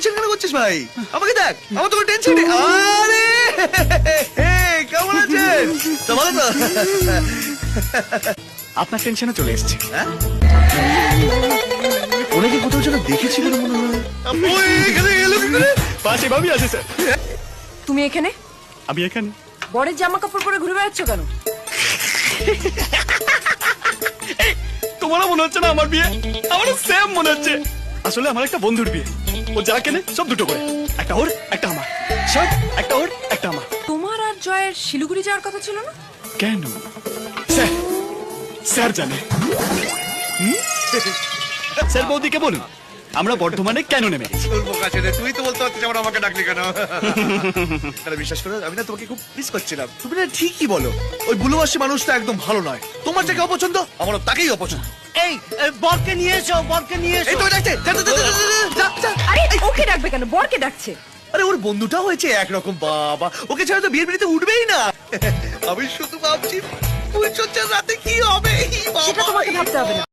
Tension কেন করছিস ভাই? আমাকে দেখ, আমার তো টেনশন নেই। আরে কেমন আছেন? তো ভালো তো? আপনার টেনশনে চলে এসেছে। ওনাকে কোথাও যেন দেখেছি বলে মনে হয়। ওই এখানে এলো কি করে? পাশে ভাবি আছে স্যার। তুমি এখানে আমি এখানে। বরের জামা কাপড় পরে ঘুরে বেড়াচ্ছ কেন? তোমারও মনে হচ্ছে না আমার বিয়ে? আমারও সেম মনে হচ্ছে। আসলে আমার একটা বন্ধুর বিয়ে, ও যা কেনে সব দুটো করে, একটা ওর একটা আমার। সব একটা ওর একটা আমার। তোমার আর জয়ের শিলিগুড়ি যাওয়ার কথা ছিল না? কেন? স্যার, স্যার জানে। স্যার বৌদিকে বলুন আমরা বর্ধমানে কেন নেমে গেছি। বলবো কাছে রে, তুই তো বলতে পারছিস আমার আমাকে ডাকলি কেন? তাহলে বিশ্বাস করো, আমি না তোমাকে খুব মিস করছিলাম। তুমি না ঠিকই বলো, ওই বুলোবাসী মানুষটা একদম ভালো নয়। তোমার যাকে অপছন্দ, আমারও তাকেই অপছন্দ। এই বরকে নিয়ে এসো, বরকে নিয়ে এই এসো। তো ডাকছে, যা, যা, যা, যা, যা, যা, যা। আরে ওকে ডাকবে কেন? বরকে ডাকছে। আরে ওর বন্ধুটাও হয়েছে একরকম। বাবা, ওকে ছাড়া তো বিয়ের বিয়েতে উঠবেই না। আমি শুধু ভাবছি ফুলসজ্জার রাতে কি হবে। সেটা তোমাকে ভাবতে হবে না।